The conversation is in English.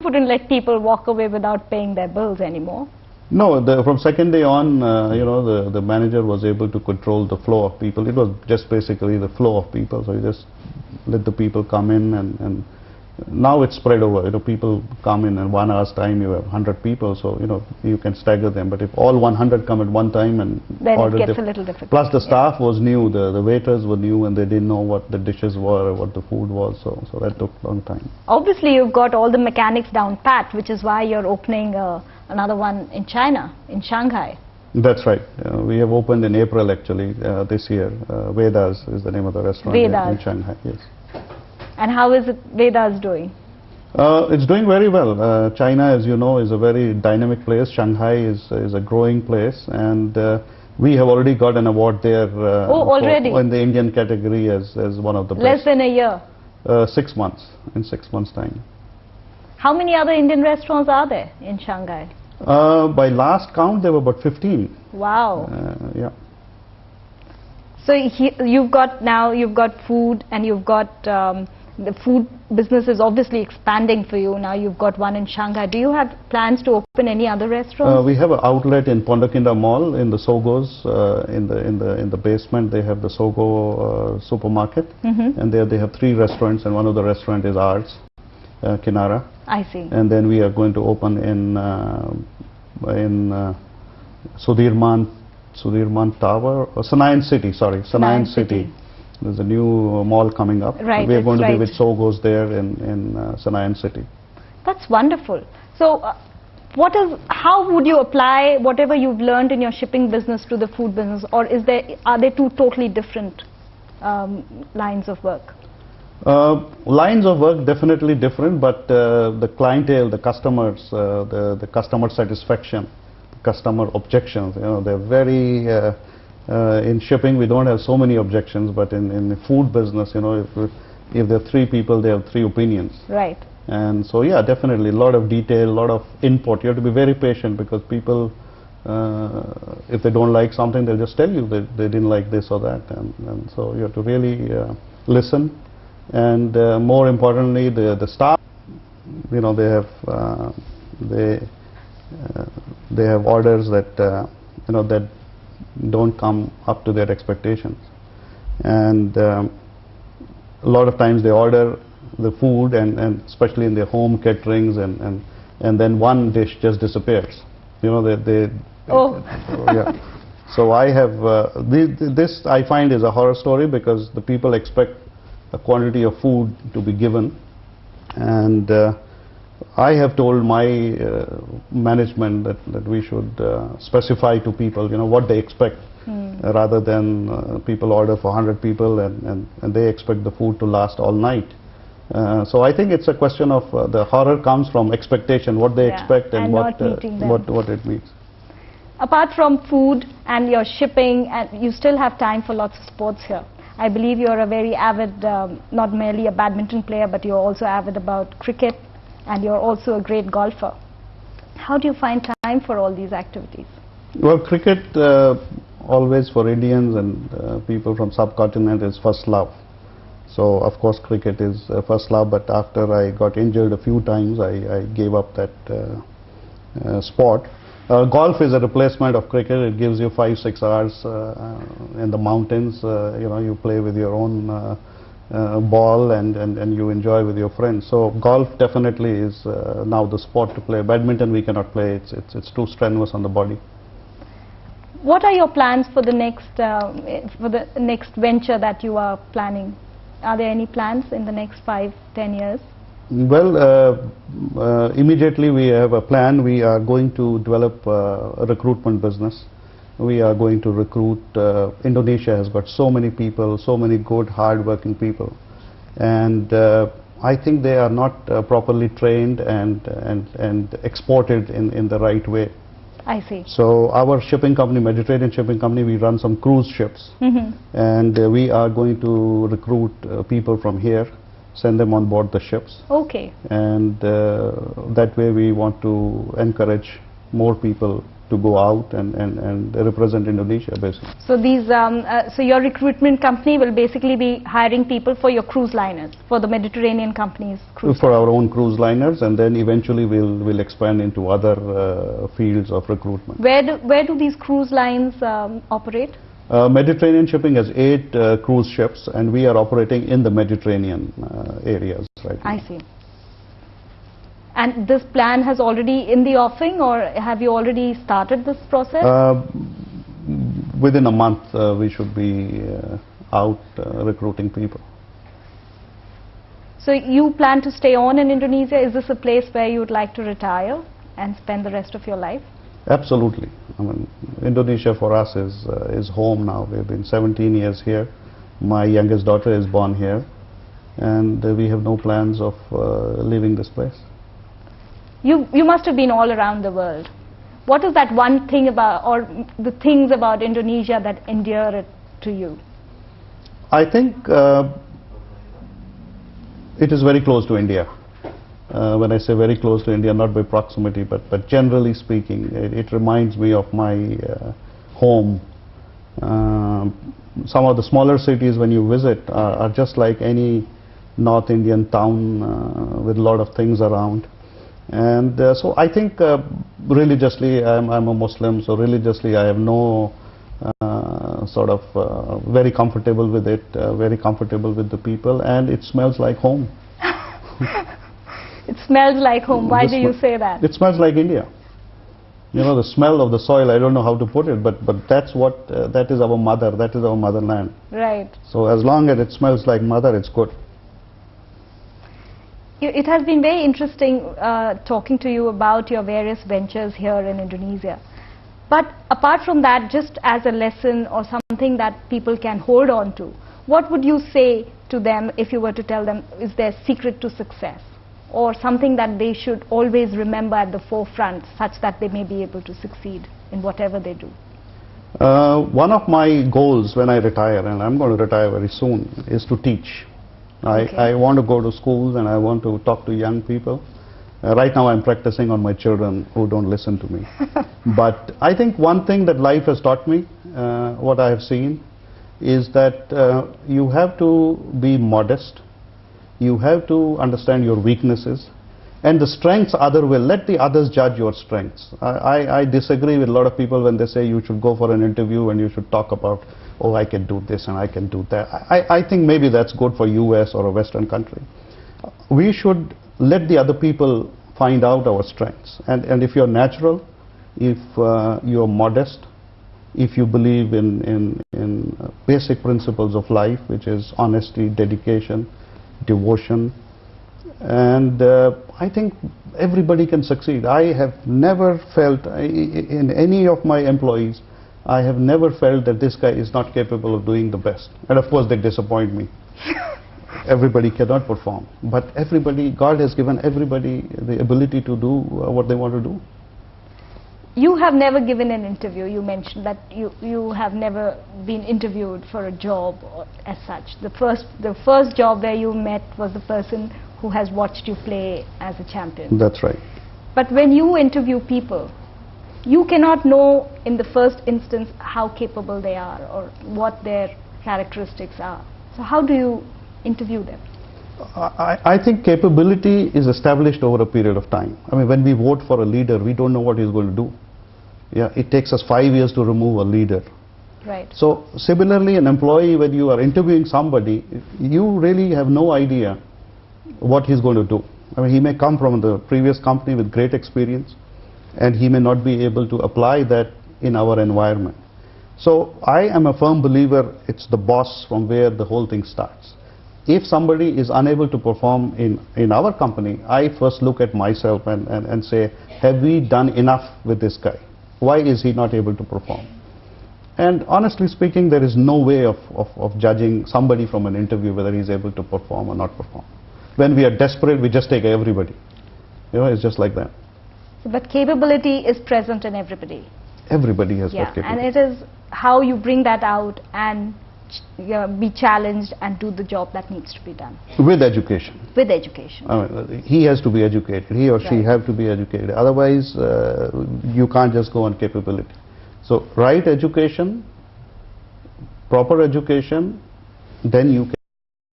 wouldn't let people walk away without paying their bills anymore. No, from second day on, the manager was able to control the flow of people. It was just basically the flow of people. So you just let the people come in, and now it's spread over. People come in 1 hour's time. You have 100 people, so you can stagger them. But if all 100 come at one time and then order, it gets a little difficult. Plus the staff was new. The waiters were new, and they didn't know what the dishes were or what the food was. So that took a long time. Obviously, you've got all the mechanics down pat, which is why you're opening another one in China, in Shanghai. That's right. We have opened in April actually this year. Vedas is the name of the restaurant in Shanghai. Yes. And how is it Vedas doing? It's doing very well. China, as you know, is a very dynamic place. Shanghai is a growing place, and we have already got an award there already? In the Indian category as one of the best. Less than a year? 6 months, in 6 months' time. How many other Indian restaurants are there in Shanghai? By last count, there were about 15. Wow. Yeah. So you've got food, and you've got the food business is obviously expanding for you. Now you've got one in Shanghai. Do you have plans to open any other restaurants? We have an outlet in Pondakinda Mall in the Sogos. In the basement, they have the Sogo supermarket, and there they have 3 restaurants, and one of the restaurant is ours, Kinara. I see. And then we are going to open in Sudirman Tower, or Sanayan City. Sorry, Sanayan City. There's a new mall coming up. Right, we are going to be with Sogos there in Sanayan City. That's wonderful. So, how would you apply whatever you've learned in your shipping business to the food business, or are they two totally different lines of work? Lines of work definitely different, but the clientele, the customers, the customer satisfaction, customer objections, they're very in shipping we don't have so many objections, but in the food business, if there are 3 people, they have 3 opinions. Right. And so yeah, definitely a lot of detail, a lot of input. You have to be very patient, because people, if they don't like something, they'll just tell you that they didn't like this or that, and so you have to really listen. And more importantly, the staff, they have orders that that don't come up to their expectations, and a lot of times they order the food, and especially in their home caterings, and then one dish just disappears. Yeah. So I have this I find is a horror story, because the people expect a quantity of food to be given, and I have told my management that we should specify to people what they expect, rather than people order for 100 people and they expect the food to last all night. So I think it's a question of the horror comes from expectation, what they expect and what it means. Apart from food and your shipping, and you still have time for lots of sports here. I believe you're a very avid, not merely a badminton player, but you're also avid about cricket, and you're also a great golfer. How do you find time for all these activities? Well, cricket always for Indians and people from subcontinent is first love. So of course cricket is first love, but after I got injured a few times, I gave up that sport. Golf is a replacement of cricket. It gives you 5-6 hours in the mountains. You play with your own ball, and you enjoy with your friends. So golf definitely is now the sport to play. Badminton we cannot play. It's too strenuous on the body. What are your plans for the next venture that you are planning? Are there any plans in the next 5-10 years? Well, immediately we have a plan. We are going to develop a recruitment business. We are going to recruit. Indonesia has got so many people, so many good, hard-working people, and I think they are not properly trained and exported in the right way. I see. So our shipping company, Mediterranean Shipping Company, we run some cruise ships, and we are going to recruit people from here, send them on board the ships. Okay. And that way we want to encourage more people to go out and represent Indonesia, basically. So these, so your recruitment company will basically be hiring people for your cruise liners, for the Mediterranean companies. For our own cruise liners, and then eventually we'll expand into other fields of recruitment. Where do these cruise lines operate? Mediterranean Shipping has 8 cruise ships, and we are operating in the Mediterranean areas right now. I see. And this plan has already in the offing, or have you already started this process? Within a month, we should be out recruiting people. So you plan to stay on in Indonesia? Is this a place where you would like to retire and spend the rest of your life? Absolutely. I mean, Indonesia for us is home now. We've been 17 years here. My youngest daughter is born here, and we have no plans of leaving this place. You must have been all around the world. What is that one thing about, or the things about Indonesia that endear it to you? I think it is very close to India. When I say very close to India, not by proximity, but generally speaking, it reminds me of my home. Some of the smaller cities when you visit are just like any North Indian town with a lot of things around. And so I think religiously, I'm a Muslim, so religiously I have no sort of very comfortable with it, very comfortable with the people, and it smells like home. It smells like home. Why do you say that? It smells like India. You know, the smell of the soil, I don't know how to put it, but that's what, that is our mother, that is our motherland. Right. So as long as it smells like mother, it's good. It has been very interesting talking to you about your various ventures here in Indonesia. But apart from that, just as a lesson or something that people can hold on to, what would you say to them if you were to tell them is their secret to success, or something that they should always remember at the forefront such that they may be able to succeed in whatever they do? One of my goals when I retire, and I'm going to retire very soon, is to teach. Okay. I want to go to schools and I want to talk to young people. Right now I'm practicing on my children who don't listen to me. But I think one thing that life has taught me, what I have seen, is that you have to be modest, you have to understand your weaknesses, and the strengths other will, let the others judge your strengths. I disagree with a lot of people when they say you should go for an interview and you should talk about, oh, I can do this and I can do that. I think maybe that's good for US or a Western country. We should let the other people find out our strengths. And if you're natural, if you're modest, if you believe in basic principles of life, which is honesty, dedication, devotion, and I think everybody can succeed. I have never felt in any of my employees, I have never felt that this guy is not capable of doing the best. And of course they disappoint me. Everybody cannot perform, but everybody, God has given everybody the ability to do what they want to do. You have never given an interview. You mentioned that you have never been interviewed for a job or as such. The first job where you met was the person who has watched you play as a champion. That's right. But when you interview people, you cannot know in the first instance how capable they are or what their characteristics are. So how do you interview them? I think capability is established over a period of time. I mean, when we vote for a leader, we don't know what he's going to do. Yeah, it takes us 5 years to remove a leader. Right. So similarly, an employee, when you are interviewing somebody, you really have no idea what he's going to do. I mean, he may come from the previous company with great experience, and he may not be able to apply that in our environment. So I am a firm believer it's the boss from where the whole thing starts. If somebody is unable to perform in our company, I first look at myself and say, have we done enough with this guy? Why is he not able to perform? And honestly speaking, there is no way of judging somebody from an interview whether he's able to perform or not perform. When we are desperate, we just take everybody. You know, it's just like that. But capability is present in everybody. Everybody has Yeah, that capability. and it is how you bring that out and be challenged and do the job that needs to be done. With education. With education. I mean, he has to be educated. He or she have to be educated. Otherwise, you can't just go on capability. So, right education, proper education, then you can